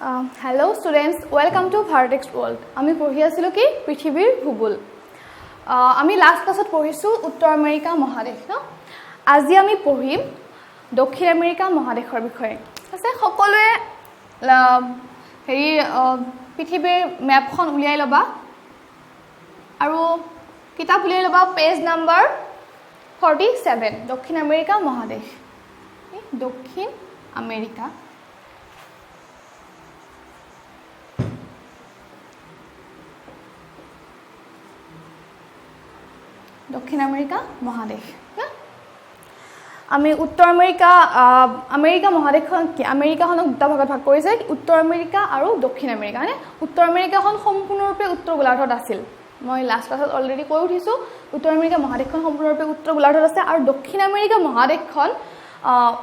Hello students, welcome to Bhartex World. আমি পঢ়ি আছিলো কি পৃথিৱীৰ ভূগোল। আমি লাষ্ট ক্লাছত পঢ়িছো উত্তৰ আমেৰিকা মহাদেশ ন। আজি আমি পঢ়িম দক্ষিণ আমেৰিকা মহাদেশৰ বিষয়ে। আছে সকলোৱে হেৰি পৃথিৱীৰ মেপখন উলিয়াই লবা আৰু কিতাপ উলিয়াই লবা পেজ নাম্বাৰ 47 দক্ষিণ আমেৰিকা মহাদেশ। দক্ষিণ আমেৰিকা দক্ষিণ আমেৰিকা মহাদেশ আমি উত্তৰ আমেৰিকা মহাদেশখন কি আমেৰিকাখনক দুটা ভাগত ভাগ কৰিছে উত্তৰ আমেৰিকা আৰু দক্ষিণ আমেৰিকা মানে উত্তৰ আমেৰিকাখন সম্পূৰ্ণৰূপে উত্তৰ গোলাৰ্ধত আছিল মই লাষ্ট ক্লাছত অলৰেডি কৈ উঠিছো উত্তৰ আমেৰিকা মহাদেশখন সম্পূৰ্ণৰূপে উত্তৰ গোলাৰ্ধত আছে আৰু দক্ষিণ আমেৰিকা মহাদেশখন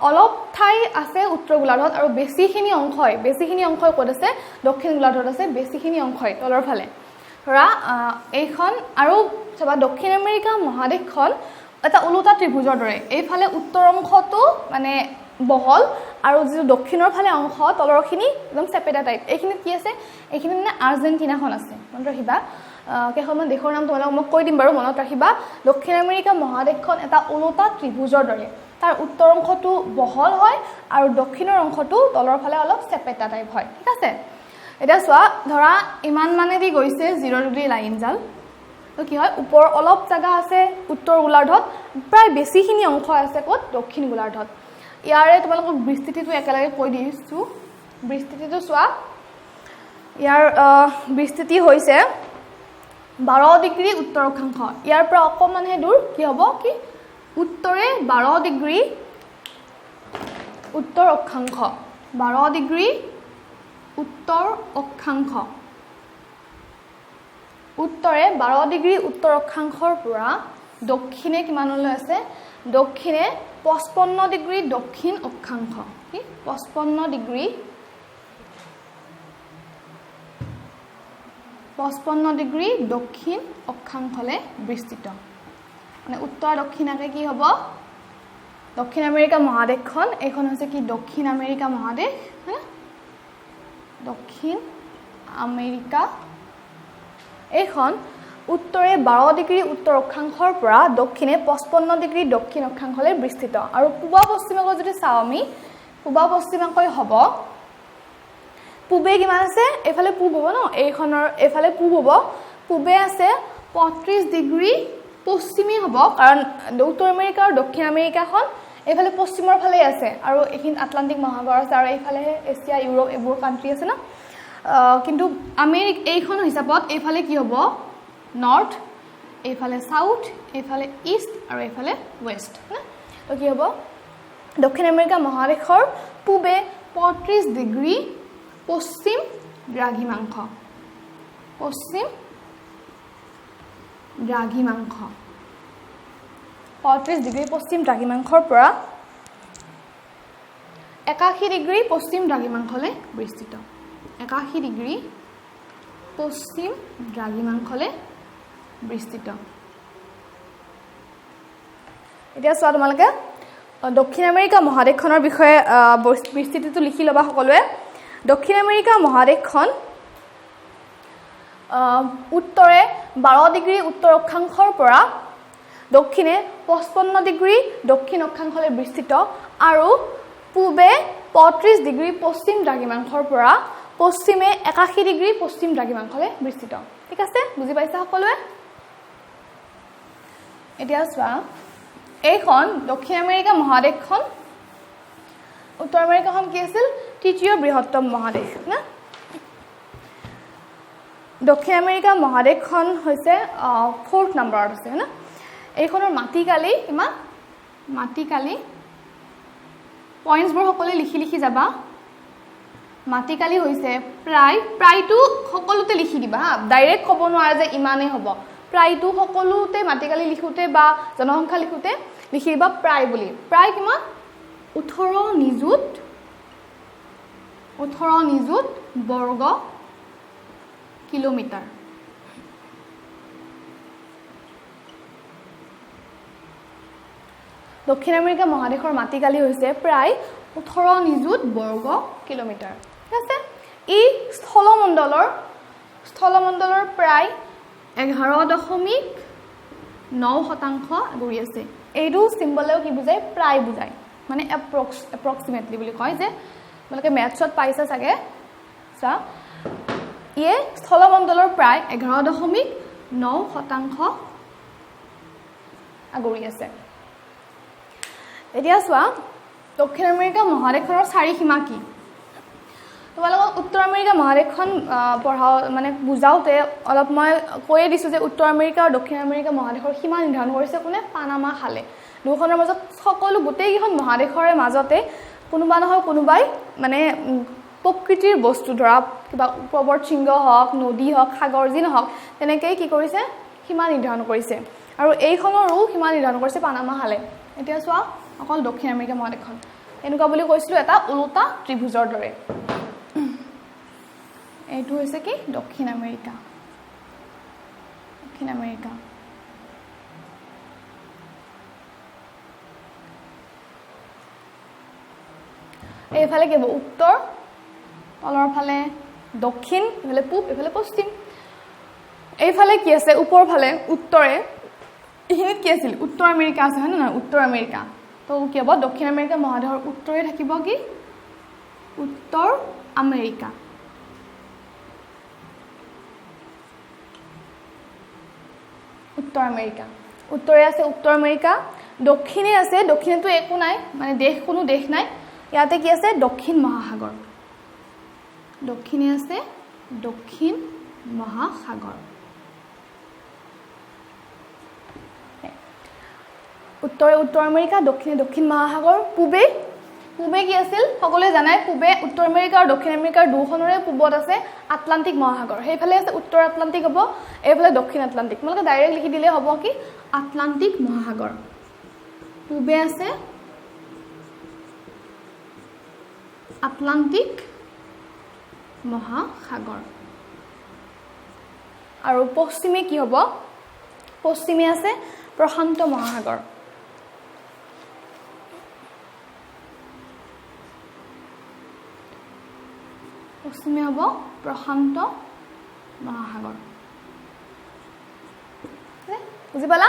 অলপ ঠাই আছে উত্তৰ গোলাৰ্ধত আৰু বেছিখিনি অংশই ক'ত আছে দক্ষিণ গোলাৰ্ধত আছে বেছিখিনি অংশই তলৰ ফালে ধৰা এইখন আৰু সবা দক্ষিণ আমেৰিকা মহাদেশখন এটা উলুটা ত্ৰিভুজৰ দৰে এইফালে উত্তৰ অংশটো মানে বহল আৰু যে দক্ষিণৰ ফালে অংশ তলৰখিনি একদম চেপেটা টাইপ এইখিনি কি আছে এইখিনি মানে আৰ্জেন্টিনাখন আছে মনত ৰাখিবা কেইখনমান দেশৰ নাম তোমালোকক মই কৈ দিম বাৰু মনত ৰাখিবা দক্ষিণ আমেৰিকা মহাদেশখন এটা উলুটা ত্ৰিভুজৰ দৰে তাৰ উত্তৰ অংশটো বহল হয় আৰু দক্ষিণৰ অংশটো তলৰ ফালে অলপ চেপেটা টাইপ হয় ঠিক আছে এটা সোৱা ধৰা ইমান মানে দি গৈছে 0 ডিগ্ৰী লাইন জাল তো কি হয় ওপৰ অলপ জায়গা আছে উত্তৰ গোলাৰ্ধত প্ৰায় বেছিখিনি অংশ আছে ক'ত দক্ষিণ গোলাৰ্ধত ইয়াৰে তোমালোকক বিস্তৃতিটো একেলগে কৈ দিছো বিস্তৃতিটো সোৱা ইয়াৰ বিস্তৃতি হৈছে 12 ডিগ্ৰী উত্তৰ অক্ষাংশ ইয়াৰ পৰা অকমানহে দূৰ কি হ'ব কি উত্তৰে 12 ডিগ্ৰী উত্তৰ অক্ষাংশ 12 ডিগ্ৰী উত্তৰ অক্ষাংশ উত্তৰে 12 ডিগ্ৰী উত্তৰ অক্ষাংশৰ পৰা দক্ষিণে কিমানলৈ আছে দক্ষিণে 55 ডিগ্ৰী দক্ষিণ অক্ষাংশ কি 55 ডিগ্ৰী দক্ষিণ অক্ষাংশলে বিস্তৃত মানে উত্তৰ দক্ষিণাকে কি হ'ব দক্ষিণ আমেৰিকা মহাদেশখন এইখন হৈছে কি দক্ষিণ আমেৰিকা মহাদেশ দক্ষিণ আমেৰিকা এইখন উত্তৰে 12 ডিগ্ৰী উত্তৰ অক্ষাংশৰ পৰা দক্ষিণে 55 ডিগ্ৰী দক্ষিণ অক্ষাংশলৈ বিস্তৃত আৰু পূব পশ্চিমকৈ যদি চাও আমি পূব পশ্চিমকৈ হ'ব পূবে কিমান আছে এফালে পূব হ'ব ন এইখনৰ এফালে পূব হ'ব পূবে আছে 35 ডিগ্ৰী পশ্চিমী হ'ব কাৰণ উত্তৰ আমেৰিকা আৰু দক্ষিণ আমেৰিকাখন এফালে পশ্চিমৰ ফালে আছে আৰু এইখিন আটলান্টিক মহাসাগৰ আছে আৰু এইফালে এছিয়া ইউৰোপ এবোৰ কান্ট্ৰি আছে না কিন্তু আমেৰিকা এইখন হিচাপত এইফালে কি হ'ব নৰ্থ এইফালে সাউথ এইফালে ইষ্ট আৰু এইফালে ওয়েস্ট না তো কি হ'ব দক্ষিণ আমেৰিকা মহাদেশৰ পূবে 35 ডিগ্ৰী পশ্চিম দ্ৰাঘিমাংশ 35 ডিগ্ৰী পশ্চিম দ্ৰাঘিমাংশৰ পৰা 81 ডিগ্ৰী পশ্চিম দ্ৰাঘিমাংশলৈ বিস্তৃত 81 ডিগ্ৰী পশ্চিম দ্ৰাঘিমাংশলৈ বিস্তৃত এতিয়া চোৱা তোমালোকে দক্ষিণ আমেৰিকা মহাদেশখনৰ বিষয়ে বিস্তৃতিটো লিখি লবা সকলোৱে দক্ষিণ আমেৰিকা মহাদেশখন উত্তৰে 12 ডিগ্ৰী উত্তৰ অক্ষাংশৰ পৰা দক্ষিণে 55 ডিগ্ৰী দক্ষিণ অক্ষাংশলৈ বিস্তৃত আৰু পূবে 35 ডিগ্ৰী পশ্চিম দ্ৰাঘিমাংশৰ পৰা পশ্চিমে 81 ডিগ্ৰী পশ্চিম দ্ৰাঘিমাংশলৈ বিস্তৃত ঠিক আছে বুজি পাইছা সকলোৱে এতিয়া চোৱা এইখন দক্ষিণ আমেৰিকা মহাদেশখন উত্তৰ আমেৰিকাখন কি আছিল তৃতীয় বৃহত্তম মহাদেশ না দক্ষিণ আমেৰিকা মহাদেশখন হৈছে 4th নম্বৰত আছে না এইখনৰ মাটিকালি ইমান মাটিকালি পইণ্টছবোৰ সকলে লিখি যাবা মাটিকালি হৈছে প্ৰায়টো সকলোতে লিখি দিবা ডাইৰেক্ট ক'ব নোৱাৰে যে ইমানেই হ'ব প্ৰায়টো সকলোতে মাটিকালি লিখোতে বা জনসংখ্যা লিখোতে লিখি দিবা প্ৰায় বুলি প্ৰায় কিমান 18 নিযুত বৰ্গ কিলোমিটাৰ দক্ষিণ আমেৰিকা মহাদেশৰ মাটিকালি হৈছে প্ৰায় 18 নিযুত বৰ্গ কিলোমিটাৰ ঠিক আছে ই স্থলমণ্ডলৰ প্ৰায় 11.9% আগুৰি আছে এইটো সিম্বলেও কি বুজায় প্ৰায় বুজায় মানে এপ্ৰক্সিমেটলি বুলি কয় যে তোমালোকে ম্যাথছত পাইছা চাগে চা ইয়ে স্থলমণ্ডলৰ প্ৰায় 11.9% আগুৰি আছে এতিয়া চোৱা দক্ষিণ আমেৰিকা মহাদেশখনৰ চাৰি সীমা কি তোমালোকক উত্তৰ আমেৰিকা মহাদেশখন পঢ়াও মানে বুজাওতে অলপ মই কৈ দিছো যে উত্তৰ আমেৰিকা আৰু দক্ষিণ আমেৰিকা মহাদেশৰ সীমা নিৰ্ধাৰণ কৰিছে কোনে পানামা খালে দুখনৰ মাজত সকলো গোটেইখন মহাদেশৰে মাজতে কোনোবা নহয় কোনোবাই মানে প্ৰকৃতিৰ বস্তু ধৰা কিবা পৰ্বত শৃংগ হওক নদী হওক সাগৰ যি নহওক তেনেকৈ কি কৰিছে সীমা নিৰ্ধাৰণ কৰিছে আৰু এইখনৰো সীমা নিৰ্ধাৰণ কৰিছে পানামা খালে এতিয়া চোৱা অকল দক্ষিণ আমেৰিকা মহাদেশখন এনেকুৱা বুলি কৈছিলো এটা উল্টা ত্ৰিভুজৰ দৰে এইটো হৈছে কি দক্ষিণ আমেৰিকা এইফালে কি হ'ব উত্তৰ তলৰ ফালে দক্ষিণ এফালে পূব এফালে পশ্চিম এইফালে কি আছে ওপৰ ফালে উত্তৰে এইখিনিত কি আছিল উত্তৰ আমেৰিকা আছে হয় না উত্তৰ আমেৰিকা তো কি হ'ব দক্ষিণ আমেৰিকা মহাদেশৰ উত্তৰে থাকিব কি উত্তৰ আমেৰিকা উত্তৰে আছে উত্তৰ আমেৰিকা দক্ষিণে আছে দক্ষিণেতো একো নাই মানে কোনো দেশ নাই ইয়াতে কি আছে দক্ষিণ মহাসাগৰ দক্ষিণে আছে দক্ষিণ মহাসাগৰ উত্তৰে উত্তৰ আমেৰিকা দক্ষিণে দক্ষিণ মহাসাগৰ পূবে কি আছিল সকলোৱে জানাই পূবে উত্তৰ আমেৰিকা আৰু দক্ষিণ আমেৰিকাৰ দুখনৰে পূবত আছে আটলান্টিক মহাসাগৰ সেইফালে আছে উত্তৰ আটলান্টিক হ'ব এইফালে দক্ষিণ আটলান্টিক তোমালোকে ডাইৰেক্ট লিখি দিলে হ'ব কি আটলান্টিক মহাসাগৰ পূবে আছে আটলান্টিক মহাসাগৰ আৰু পশ্চিমে কি হ'ব পশ্চিমে আছে প্ৰশান্ত মহাসাগৰ পশ্চিমে হ'ব প্ৰশান্ত মহাসাগৰ বুজি পালা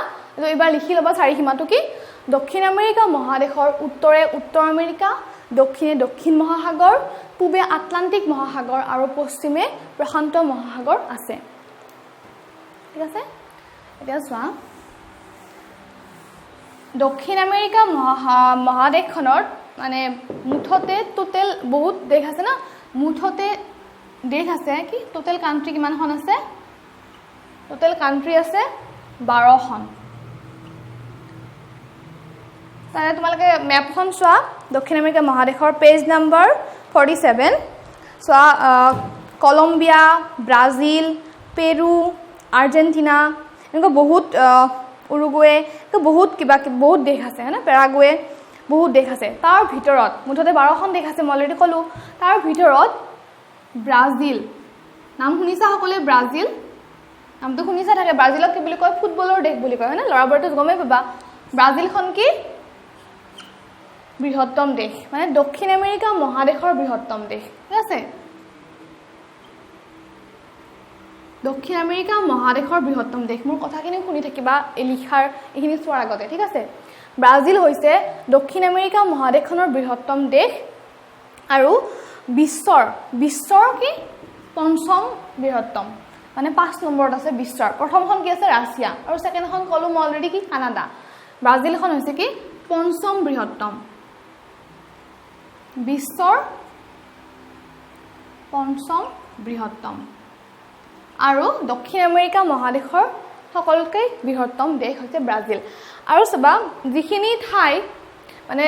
এইবাৰ লিখি ল'বা চাৰি সীমাটো কি দক্ষিণ আমেৰিকা মহাদেশৰ উত্তৰে উত্তৰ আমেৰিকা দক্ষিণে দক্ষিণ মহাসাগৰ পূবে আটলান্টিক মহাসাগৰ আৰু পশ্চিমে প্ৰশান্ত মহাসাগৰ আছে ঠিক আছে এতিয়া চোৱা দক্ষিণ আমেৰিকা মহাদেশখনৰ মানে মুঠতে টোটেল বহুত দেশ আছে না মুঠতে দেশ আছে কি টোটেল কান্ট্ৰি কিমানখন আছে টোটেল কান্ট্ৰি আছে 12খন তাৰে তোমালোকে মেপখন চোৱা দক্ষিণ আমেৰিকা মহাদেশৰ পেজ নম্বৰ 47 চোৱা কলম্বিয়া ব্ৰাজিল পেৰু আৰ্জেণ্টিনা এনেকুৱা বহুত উৰুগুৱে বহুত বহুত দেশ আছে হয়নে পেৰাগুৱে বহুত দেশ আছে তাৰ ভিতৰত মুঠতে 12খন দেশ আছে মই অলৰেডি ক'লো তাৰ ভিতৰত ব্ৰাজিল নাম শুনিছা সকলে ব্ৰাজিল নামটো শুনিছা থাকে ব্ৰাজিলক কি বুলি কয় ফুটবলৰ দেশ বুলি কয় হয়নে লৰাবোৰেতো গমেই পাবা ব্ৰাজিলখন কি বৃহত্তম দেশ মানে দক্ষিণ আমেৰিকা মহাদেশৰ বৃহত্তম দেশ ঠিক আছে দক্ষিণ আমেৰিকা মহাদেশৰ বৃহত্তম দেশ মোৰ কথাখিনি শুনি থাকিবা লিখাৰ এইখিনি চোৱাৰ আগতে ঠিক আছে ব্ৰাজিল হৈছে দক্ষিণ আমেৰিকা মহাদেশখনৰ বৃহত্তম দেশ আৰু বিশ্বৰ কি পঞ্চম বৃহত্তম মানে 5 নম্বৰত আছে বিশ্বৰ প্ৰথমখন কি আছে ৰাছিয়া আৰু সেকেন্ডখন কলো মই অলৰেডি কি কানাডা ব্ৰাজিলখন হৈছে কি পঞ্চম বৃহত্তম বিশ্বৰ পঞ্চম বৃহত্তম আৰু দক্ষিণ আমেৰিকা মহাদেশৰ সকলোতকৈ বৃহত্তম দেশ হৈছে ব্ৰাজিল আৰু সবা যিখিনি ঠাই মানে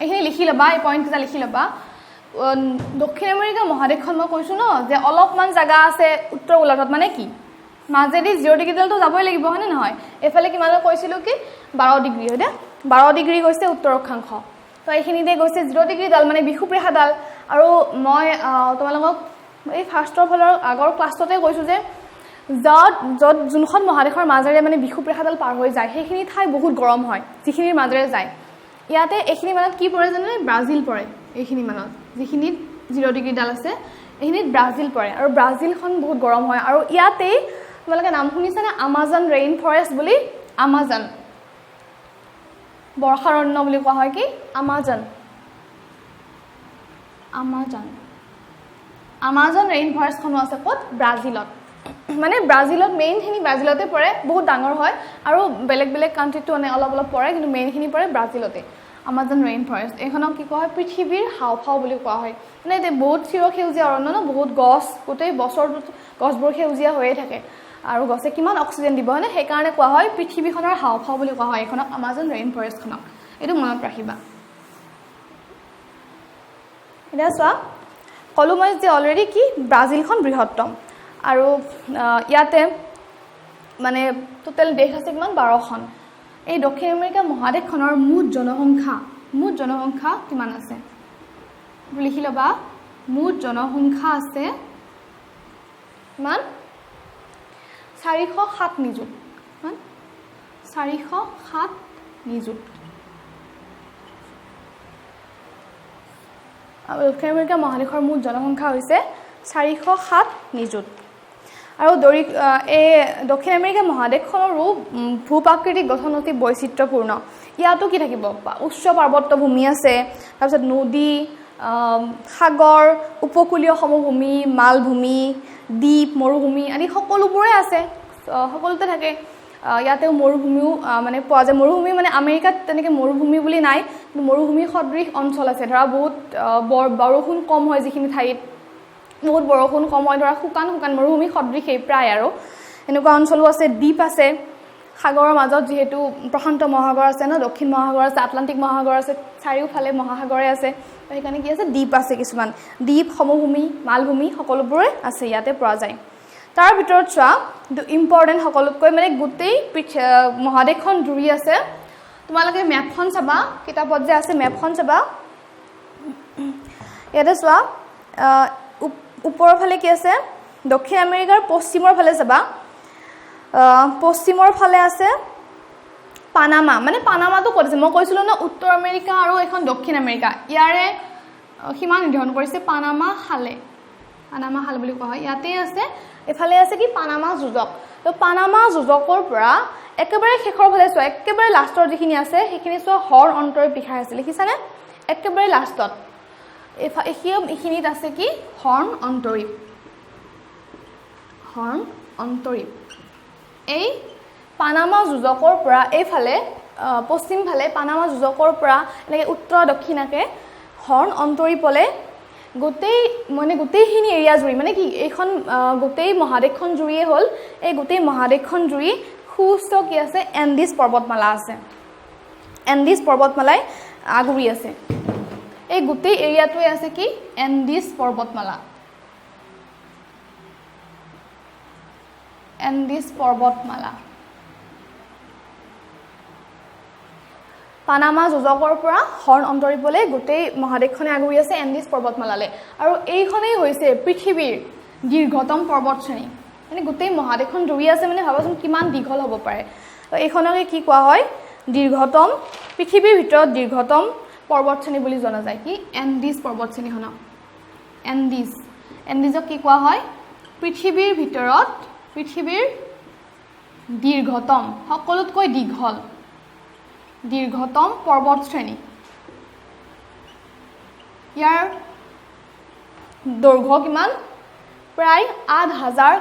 এইখিনি লিখি লবা এই পইণ্ট এটা লিখি লবা দক্ষিণ আমেৰিকা মহাদেশখন মই কৈছো ন যে অলপমান জায়গা আছে উত্তৰ গোলাৰ্ধত মানে কি মাজেদি 0 ডিগ্ৰী ডালটো যাবই লাগিব হয়নে নহয় এফালে কিমান কৈছিলো কি 12 ডিগ্ৰী হয় দে 12 ডিগ্ৰী গৈছে উত্তৰ অক্ষাংশ তো এইখিনিতে গৈছে 0 ডিগ্ৰী ডাল মানে বিষুৱ ৰেখা ডাল আৰু মই তোমালোকক এই ফাৰ্ষ্টৰ ফলৰ আগৰ ক্লাছতে কৈছো যে যত যোনখন মহাদেশৰ মাজেৰে মানে বিষুৱ ৰেখা ডাল পাৰ হৈ যায় সেইখিনি ঠাই বহুত গৰম হয় যিখিনিৰ মাজেৰে যায় ইয়াতে এইখিনি মানত কি পৰে জানে ব্ৰাজিল পৰে এইখিনি মানত যিখিনি 0 ডিগ্ৰী ডাল আছে এইখিনিত ব্ৰাজিল পৰে আৰু ব্ৰাজিলখন বহুত গৰম হয় আৰু ইয়াতেই তোমালোকে নাম শুনিছানে আমাজন ৰেইন ফৰেষ্ট বুলি আমাজন বৰ্ষাৰণ্য বুলি কোৱা হয় কি আমাজন ৰেইন ফৰেষ্টখনো আছে ক'ত ব্ৰাজিলত মানে ব্ৰাজিলত মেইনখিনি ব্ৰাজিলতে পৰে বহুত ডাঙৰ হয় আৰু বেলেগ বেলেগ কাণ্ট্ৰিটো মানে অলপ অলপ পৰে কিন্তু মেইনখিনি পৰে ব্ৰাজিলতে আমাজন ৰেইন ফৰেষ্ট এইখনক কি কোৱা হয় পৃথিৱীৰ হাওঁফাওঁ বুলি কোৱা হয় মানে এতিয়া বহুত চিৰসেউজীয়া অৰণ্য ন বহুত গছ গোটেই বছৰটোত গছবোৰ সেউজীয়া হৈয়ে থাকে আৰু গছে কিমান অক্সিজেন দিব হয়নে সেইকাৰণে কোৱা হয় পৃথিৱীখনৰ হাওঁফাওঁ বুলি কোৱা হয় এইখনক আমাজন ৰেইন ফৰেষ্টখনক এইটো মনত ৰাখিবা এতিয়া চোৱা ক'লো মই যে অলৰেডি কি ব্ৰাজিলখন বৃহত্তম আৰু ইয়াতে মানে টোটেল দেশ আছে কিমান 12খন এই দক্ষিণ আমেৰিকা মহাদেশখনৰ মুঠ জনসংখ্যা কিমান আছে লিখি ল'বা মুঠ জনসংখ্যা আছে কিমান 407 নিযুত 407 নিযুত দক্ষিণ আমেৰিকা মহাদেশৰ মুঠ জনসংখ্যা হৈছে 407 নিযুত আৰু এই দক্ষিণ আমেৰিকা মহাদেশখনৰো ভূ-প্ৰাকৃতিক গঠন অতি বৈচিত্ৰ্যপূৰ্ণ ইয়াতো কি থাকিব উচ্চ পাৰ্বত্য ভূমি আছে তাৰপিছত নদী সাগৰ উপকূলীয় সমভূমি মালভূমি দ্বীপ মৰুভূমি আদি সকলোবোৰে আছে সকলোতে থাকে ইয়াতেও মৰুভূমিও মানে পোৱা যায় মৰুভূমি মানে আমেৰিকাত তেনেকৈ মৰুভূমি বুলি নাই কিন্তু মৰুভূমি সদৃশ অঞ্চল আছে ধৰা বহুত বৰষুণ কম হয় যিখিনি ঠাইত বহুত বৰষুণ কম হয় ধৰা শুকান মৰুভূমি সদৃশেই প্ৰায় আৰু এনেকুৱা অঞ্চলো আছে দ্বীপ আছে সাগৰৰ মাজত যিহেতু প্ৰশান্ত মহাসাগৰ আছে ন দক্ষিণ মহাসাগৰ আছে আটলান্টিক মহাসাগৰ আছে চাৰিওফালে মহাসাগৰে আছে সেইকাৰণে কি আছে দ্বীপ আছে কিছুমান দ্বীপ সমভূমি মালভূমি সকলোবোৰে আছে ইয়াতে পোৱা যায় তাৰ ভিতৰত চোৱা ইম্পৰ্টেণ্ট সকলোতকৈ মানে গোটেই মহাদেশখন জুৰি আছে তোমালোকে মেপখন চাবা কিতাপত যে আছে মেপখন চাবা ইয়াতে চোৱা ওপৰৰ ফালে কি আছে দক্ষিণ আমেৰিকাৰ পশ্চিমৰ ফালে চাবা পশ্চিমৰ ফালে আছে পানামা মানে পানামাটো ক'ত আছে মই কৈছিলোঁ ন উত্তৰ আমেৰিকা আৰু এখন দক্ষিণ আমেৰিকা ইয়াৰে সীমা নিৰ্ধাৰণ কৰিছে পানামা খাল বুলি কোৱা হয় ইয়াতে আছে এফালে আছে কি পানামা যুঁজক তো পানামা যুঁজকৰ পৰা একেবাৰে শেষৰ ফালে চোৱা একেবাৰে লাষ্টৰ যিখিনি আছে সেইখিনি চোৱা হৰ্ণ অন্তৰীপ লিখা আছে লিখিছানে একেবাৰে লাষ্টত এইখিনিত আছে কি হৰ্ণ অন্তৰীপ এই পানামা যুঁজকৰ পৰা এইফালে পশ্চিম ফালে পানামা যুঁজকৰ পৰা এনেকৈ উত্তৰ দক্ষিণাকে হৰ্ণ অন্তৰীপলে গোটেইখিনি এৰিয়া জুৰি মানে কি এইখন গোটেই মহাদেশখন জুৰিয়ে হ'ল এই গোটেই মহাদেশখন জুৰি সুউচ্চ কি আছে এণ্ডিছ পৰ্বতমালা আছে এণ্ডিছ পৰ্বতমালাই আগুৰি আছে এই গোটেই এৰিয়াটোৱে আছে কি এণ্ডিছ পৰ্বতমালা পানামা যুঁজকৰ পৰা হৰ্ণ অন্তৰীপলে গোটেই মহাদেশখনে আগুৰি আছে এণ্ডিছ পৰ্বতমালালৈ আৰু এইখনেই হৈছে পৃথিৱীৰ দীৰ্ঘতম পৰ্বতশ্ৰেণী মানে গোটেই মহাদেশখন জুৰি আছে মানে ভাবাচোন কিমান দীঘল হ'ব পাৰে তো এইখনকে কি কোৱা হয় দীৰ্ঘতম পৃথিৱীৰ ভিতৰত দীৰ্ঘতম পৰ্বতশ্ৰেণী বুলি জনা যায় কি এণ্ডিছ পৰ্বতশ্ৰেণীখনক এণ্ডিজক কি কোৱা হয় পৃথিৱীৰ ভিতৰত পৃথিৱীৰ দীৰ্ঘতম সকলোতকৈ দীৰ্ঘতম পৰ্বতশ্ৰেণী ইয়াৰ দৈৰ্ঘ্য কিমান প্ৰায় ৮,০০০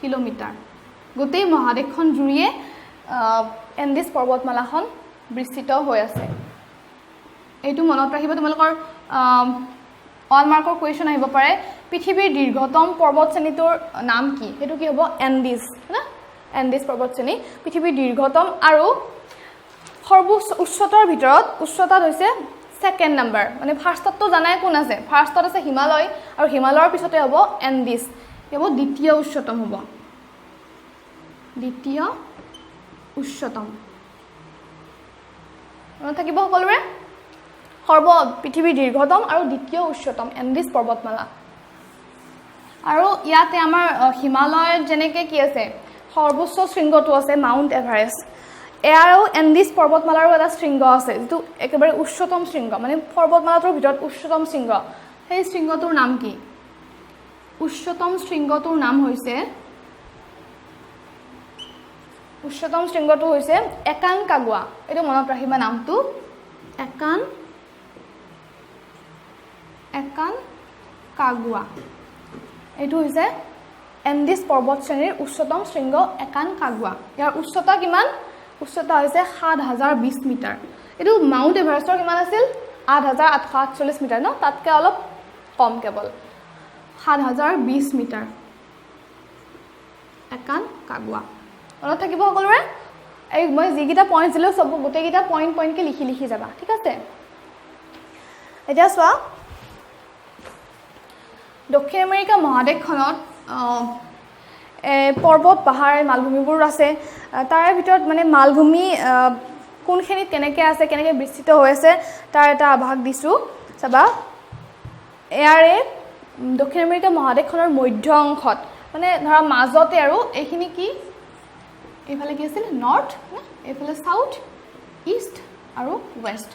কিলোমিটাৰ গোটেই মহাদেশখন জুৰিয়ে এণ্ডিছ পৰ্বতমালাখন বিস্তৃত হৈ আছে এইটো মনত ৰাখিব তোমালোকৰ অল মাৰ্কৰ কুৱেশ্যন আহিব পাৰে পৃথিৱীৰ দীৰ্ঘতম পৰ্বতশ্ৰেণীটোৰ নাম কি সেইটো কি হ'ব এণ্ডিছ না এণ্ডিছ পৰ্বতশ্ৰেণী পৃথিৱীৰ দীৰ্ঘতম আৰু সৰ্বোচ্চ উচ্চতাৰ ভিতৰত উচ্চতাত হৈছে ছেকেণ্ড নাম্বাৰ মানে ফাৰ্ষ্টতটো জানাই কোন আছে ফাৰ্ষ্টত আছে হিমালয় আৰু হিমালয়ৰ পিছতে হ'ব এণ্ডিছ হ'ব দ্বিতীয় উচ্চতম হ'ব মনত থাকিব সকলোৰে পৃথিৱীৰ দীৰ্ঘতম আৰু দ্বিতীয় উচ্চতম এণ্ডিছ পৰ্বতমালা আৰু ইয়াতে আমাৰ হিমালয়ত যেনেকৈ কি আছে সৰ্বোচ্চ শৃংগটো আছে মাউণ্ট এভাৰেষ্ট এয়াৰো এণ্ডিছ পৰ্বতমালাৰো এটা শৃংগ আছে যিটো একেবাৰে উচ্চতম শৃংগ মানে পৰ্বতমালাটোৰ ভিতৰত উচ্চতম শৃংগ সেই শৃংগটোৰ নাম কি উচ্চতম শৃংগটোৰ নাম হৈছে একানকাগুৱা এইটো মনত ৰাখিবা নামটো একানকাগুৱা এইটো হৈছে এণ্ডিছ পৰ্বত শ্ৰেণীৰ উচ্চতম শৃংগ একানকাগুৱা ইয়াৰ উচ্চতা কিমান উচ্চতা হৈছে ৭০২০ মিটাৰ এইটো মাউণ্ট এভাৰেষ্টৰ কিমান আছিল ৮৮৪৮ মিটাৰ ন তাতকৈ অলপ কম কেৱল ৭০২০ মিটাৰ একানকাগুৱা মনত থাকিব সকলোৰে এই মই যিকেইটা পইণ্ট দিলোঁ চব গোটেইকেইটা পইণ্টকৈ লিখি যাবা ঠিক আছে এতিয়া চোৱা দক্ষিণ আমেৰিকা মহাদেশখনত পৰ্বত পাহাৰ মালভূমিবোৰ আছে তাৰে ভিতৰত মানে মালভূমি কোনখিনিত কেনেকৈ আছে কেনেকৈ বিস্তৃত হৈ আছে তাৰ এটা আভাস দিছোঁ চাবা ইয়াৰে দক্ষিণ আমেৰিকা মহাদেশখনৰ মধ্য অংশত মানে ধৰা মাজতে আৰু এইখিনি কি এইফালে কি আছিল নৰ্থ এইফালে সাউথ ইষ্ট আৰু ৱেষ্ট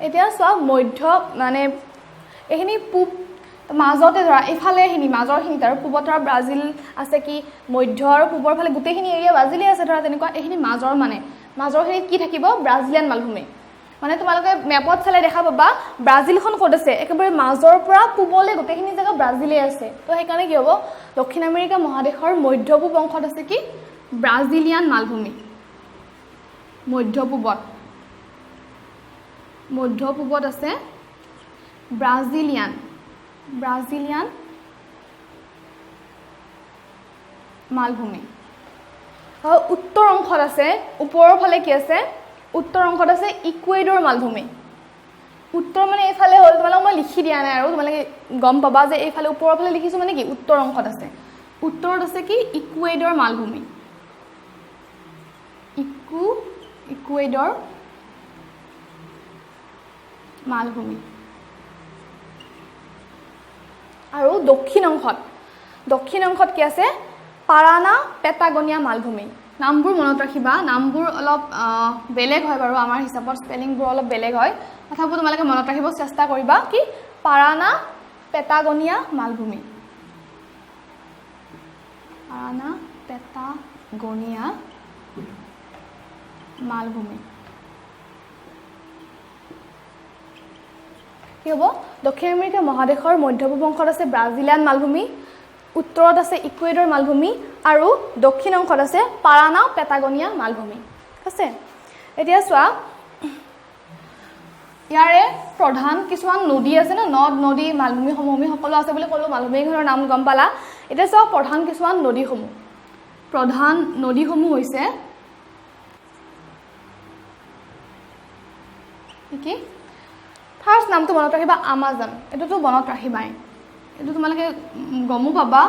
এতিয়া চোৱা মধ্য মানে এইখিনি পূব মাজতে ধৰা এইফালে এইখিনি মাজৰখিনিত আৰু পূবত ধৰা ব্ৰাজিল আছে কি মধ্য আৰু পূবৰ ফালে গোটেইখিনি এৰিয়া ব্ৰাজিলেই আছে ধৰা তেনেকুৱা এইখিনি মাজৰখিনিত কি থাকিব ব্ৰাজিলিয়ান মালভূমি মানে তোমালোকে মেপত চালে দেখা পাবা ব্ৰাজিলখন ক'ত আছে একেবাৰে মাজৰ পৰা পূবলৈ গোটেইখিনি জেগা ব্ৰাজিলেই আছে তো সেইকাৰণে কি হ'ব দক্ষিণ আমেৰিকা মহাদেশৰ মধ্য পূব অংশত আছে কি ব্ৰাজিলিয়ান মালভূমি মধ্য পূবত আছে ব্ৰাজিলিয়ান মালভূমি উত্তৰ অংশত আছে ওপৰৰ ফালে কি আছে উত্তৰ অংশত আছে ইকুৱেডৰ মালভূমি উত্তৰ মানে এইফালে হ'ল তোমালোকক মই লিখি দিয়া নাই আৰু তোমালোকে গম পাবা যে এইফালে ওপৰৰ ফালে লিখিছোঁ মানে কি উত্তৰ অংশত আছে উত্তৰত আছে কি ইকুৱেডৰ মালভূমি ইকুৱেডৰ মালভূমি আৰু দক্ষিণ অংশত কি আছে পাৰানা পেটাগনিয়া মালভূমি নামবোৰ মনত ৰাখিবা নামবোৰ অলপ বেলেগ হয় বাৰু আমাৰ হিচাপত স্পেলিংবোৰ অলপ বেলেগ হয় তথাপিও তোমালোকে মনত ৰাখিব চেষ্টা কৰিবা কি পাৰানা পেটাগনিয়া মালভূমি কি হ'ব দক্ষিণ আমেৰিকা মহাদেশৰ মধ্যপূব অংশত আছে ব্ৰাজিলিয়ান মালভূমি উত্তৰত আছে ইকুৱেডৰ মালভূমি আৰু দক্ষিণ অংশত আছে পাৰানা পেটাগনিয়া মালভূমি ঠিক আছে এতিয়া চোৱা ইয়াৰে প্ৰধান কিছুমান নদী আছে ন নদ নদী মালভূমি সমভূমি সকলো আছে বুলি ক'লো মালভূমিখনৰ নাম গম পালা এতিয়া চোৱা প্ৰধান কিছুমান নদীসমূহ হৈছে কি ফাৰ্ষ্ট নামটো মনত ৰাখিবা আমাজন এইটোতো মনত ৰাখিবাই এইটো তোমালোকে গমো পাবা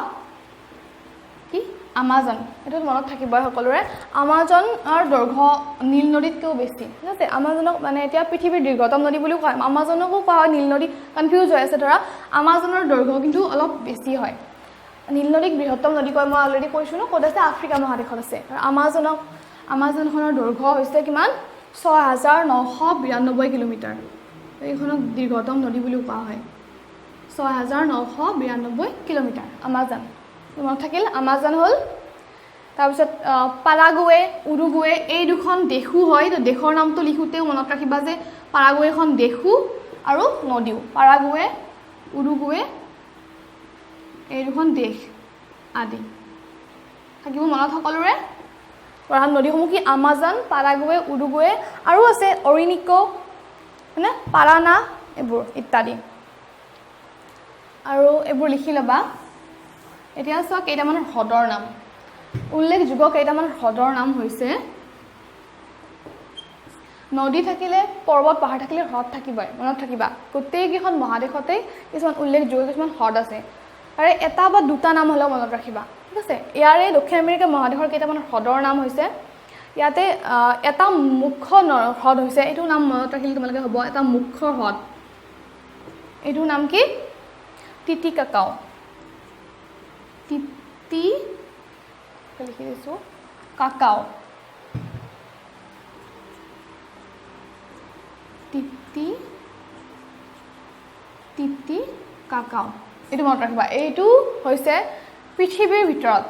কি আমাজন এইটো মনত থাকিবই সকলোৰে আমাজনৰ দৈৰ্ঘ্য নীল নদীতকৈও বেছি ঠিক আছে আমাজনক মানে এতিয়া পৃথিৱীৰ দীৰ্ঘতম নদী বুলিও কয় আমাজনকো কোৱা হয় নীল নদী কনফিউজ হৈ আছে ধৰা আমাজনৰ দৈৰ্ঘ্য কিন্তু অলপ বেছি হয় নীল নদীক বৃহত্তম নদী কয় মই অলৰেডি কৈছোঁ ন ক'ত আছে আফ্ৰিকা মহাদেশত আছে আৰু আমাজনখনৰ দৈৰ্ঘ্য হৈছে কিমান ৬৯৯২ কিলোমিটাৰ এইখনক দীৰ্ঘতম নদী বুলিও কোৱা হয় ৬৯৯২ কিলোমিটাৰ আমাজন মনত থাকিল আমাজন হ'ল তাৰপিছত পাৰাগুৱে উৰুগুৱে এই দুখন দেশো হয় তো দেশৰ নামটো লিখোঁতেও মনত ৰাখিবা যে পাৰাগুৱেখন দেশো আৰু নদীও পাৰাগুৱে উৰুগুৱে এই দুখন দেশ আদি থাকিব মনত সকলোৰে প্ৰধান নদীসমূহ কি আমাজন পাৰাগুৱে উৰুগুৱে আৰু আছে অৰিনিকো মানে পাৰানা এইবোৰ ইত্যাদি আৰু এইবোৰ লিখি ল'বা এতিয়া চোৱা কেইটামান হ্ৰদৰ নাম উল্লেখযোগ্য কেইটামান হ্ৰদৰ নাম হৈছে নদী থাকিলে পৰ্বত পাহাৰ থাকিলে হ্ৰদ থাকিবই মনত থাকিবা গোটেইকেইখন মহাদেশতেই কিছুমান উল্লেখযোগ্য কিছুমান হ্ৰদ আছে আৰু এটা বা দুটা নাম হ'লেও মনত ৰাখিবা ঠিক আছে ইয়াৰে দক্ষিণ আমেৰিকা মহাদেশৰ কেইটামান হ্ৰদৰ নাম হৈছে ইয়াতে এটা মুখ্য হ্ৰদ হৈছে এইটো নাম মনত ৰাখিলে তোমালোকে হ'ব এটা মুখ্য হ্ৰদ এইটোৰ নাম কি টিটিকাকাও লিখি দিছোঁ কাকাও টিটিকাকাও এইটো মনত ৰাখিবা এইটো হৈছে পৃথিৱীৰ ভিতৰত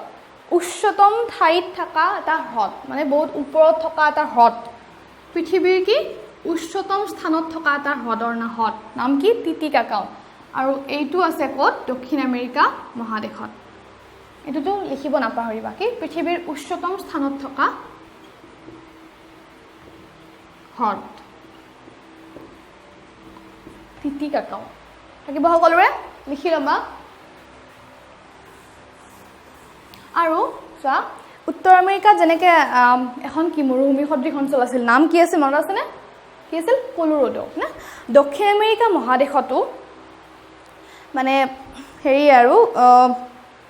উচ্চতম ঠাইত থকা এটা হ্ৰদ মানে বহুত ওপৰত থকা এটা হ্ৰদ পৃথিৱীৰ কি উচ্চতম স্থানত থকা এটা হ্ৰদৰ নাম কি টিটিকাকাও আৰু এইটো আছে ক'ত দক্ষিণ আমেৰিকা মহাদেশত এটোটো লিখিব নাপাহৰিবা কি পৃথিৱীৰ উচ্চতম স্থানত থকা হ্ৰদ টিটিকাকাও থাকিব সকলোৰে লিখি লবা আৰু চোৱা উত্তৰ আমেৰিকাত যেনেকৈ এখন কি মৰুভূমি সদৃশ অঞ্চল আছিল নাম কি আছিল মনত আছেনে কি আছিল কলোৰাডো না দক্ষিণ আমেৰিকা মহাদেশতো মানে হেৰি আৰু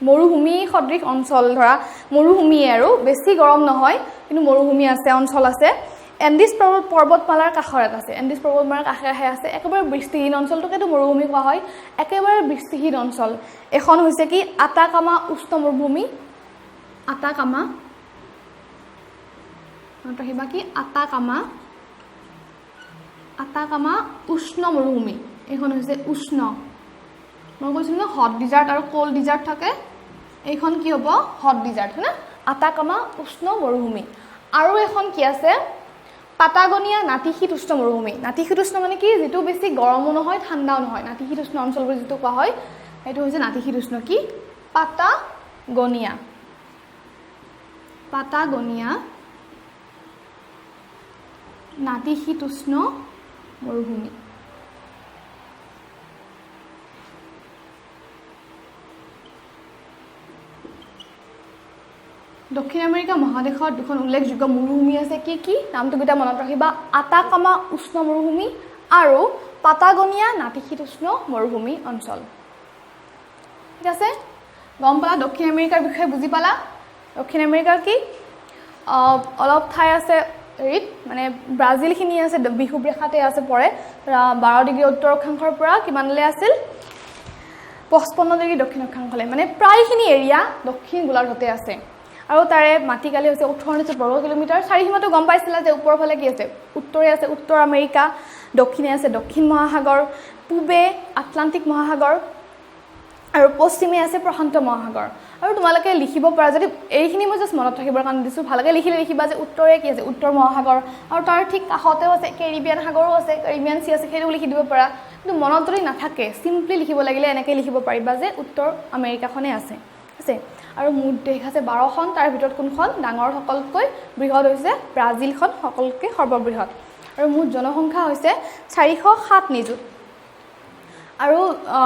মৰুভূমি সদৃশ অঞ্চল ধৰা মৰুভূমি আৰু বেছি গৰম নহয় কিন্তু মৰুভূমি আছে অঞ্চল আছে এন্ডিছ পৰ্বতমালাৰ কাষত আছে এন্ডিছ পৰ্বতমালাৰ কাষে আছে একেবাৰে বৃষ্টিহীন অঞ্চলটোকেতো মৰুভূমি কোৱা হয় একেবাৰে বৃষ্টিহীন অঞ্চল এখন হৈছে কি আটাকামা উষ্ণ মৰুভূমি আটাকামা মনত কি আটাকামা উষ্ণ মৰুভূমি এখন হৈছে উষ্ণ মই কৈছিলো না হট ডিজাৰ্ট আৰু কোল্ড ডিজাৰ্ট থাকে এইখন কি হ'ব হট ডিজাৰ্ট হয় না আটাকামা উষ্ণ মৰুভূমি আৰু এখন কি আছে পাটাগনিয়া নাতিশীতোষ্ণ মৰুভূমি নাতিশীতোষ্ণ মানে কি যেটো বেছি গৰমো নহয় ঠাণ্ডাও নহয় নাতিশীতোষ্ণ অঞ্চলবোৰ যেটো কোৱা হয় এটো হৈছে নাতিশীতোষ্ণ কি পাটাগনিয়া নাতিশীতোষ্ণ মৰুভূমি দক্ষিণ আমেৰিকা মহাদেশত দুখন উল্লেখযোগ্য মৰুভূমি আছে কি নামটো কিটা মনত ৰাখিবা আটাকামা উষ্ণ মৰুভূমি আৰু পাটাগনিয়া নাতিশীতোষ্ণ মৰুভূমি অঞ্চল ঠিক আছে গম পালা দক্ষিণ আমেৰিকাৰ বিষয়ে বুজি পালা দক্ষিণ আমেৰিকাৰ কি অলপ ঠাই আছে হেৰিত মানে ব্ৰাজিলখিনি আছে বিষুৱ ৰেখাতে আছে পৰে 12 ডিগ্ৰী উত্তৰ অক্ষাংশৰ পৰা কিমানলৈ আছিল 55 ডিগ্ৰী দক্ষিণ অক্ষাংশলৈ মানে প্ৰায়খিনি এৰিয়া দক্ষিণ গোলাৰ্ধতে আছে আৰু তাৰে মাটিকালি হৈছে 18 বৰ্গ কিলোমিটাৰ চাৰিসীমাটো গম পাইছিলা যে ওপৰৰ ফালে কি আছে উত্তৰে আছে উত্তৰ আমেৰিকা দক্ষিণে আছে দক্ষিণ মহাসাগৰ পূবে আটলান্টিক মহাসাগৰ আৰু পশ্চিমে আছে প্ৰশান্ত মহাসাগৰ আৰু তোমালোকে লিখিব পৰা যদি এইখিনি মই জাস্ট মনত ৰাখিবৰ কাৰণে দিছো ভালকৈ লিখিবা যে উত্তৰে কি আছে উত্তৰ মহাসাগৰ আৰু তাৰ ঠিক কাষতেও আছে কেৰিবিয়ান সাগৰো আছে কেৰিবিয়ান সি আছে সেইটো লিখি দিব পাৰা কিন্তু মনত যদি নাথাকে সিম্পলি লিখিব লাগিলে এনেকৈ লিখিব পাৰিবা যে উত্তৰ আমেৰিকাখনে আছে আছে আৰু মুঠ দেশ আছে 12খন তাৰ ভিতৰত কোনখন ডাঙৰ সকলকৈ বৃহৎ হৈছে ব্ৰাজিলখন সকলকৈ সৰ্ববৃহৎ আৰু মুঠ জনসংখ্যা হৈছে 407 নিযুত আৰু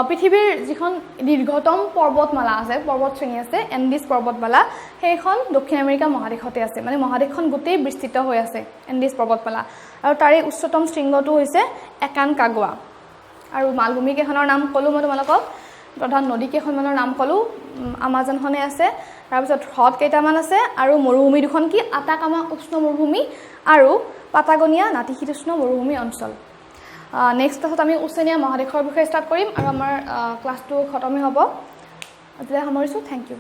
পৃথিৱীৰ যিখন দীৰ্ঘতম পৰ্বতমালা আছে পৰ্বত শ্ৰেণী আছে এন্ডিছ পৰ্বতমালা সেইখন দক্ষিণ আমেৰিকা মহাদেশতে আছে মানে মহাদেশখন গোটেই বিস্তৃত হৈ আছে এন্ডিছ পৰ্বতমালা আৰু তাৰে উচ্চতম শৃংগটো হৈছে একানকাগুৱা আৰু মালভূমি কেইখনৰ নাম ক'লো মই তোমালোকক প্ৰধান নদী কেইখনমানৰ নাম ক'লো আমাজনখনে আছে তাৰ পিছত হ্ৰদ কেইটামান আছে আৰু মৰুভূমি দুখন কি আটাকামা উষ্ণ মৰুভূমি আৰু পাটাগনিয়া নাতিশীতোষ্ণ মৰুভূমি অঞ্চল নেক্সট ক্লাছত আমি ওচেনিয়া মহাদেশৰ বিষয়ে ষ্টাৰ্ট কৰিম আৰু আমাৰ ক্লাছটো খতমে হ'ব আজিলৈ সামৰিছোঁ থেংক ইউ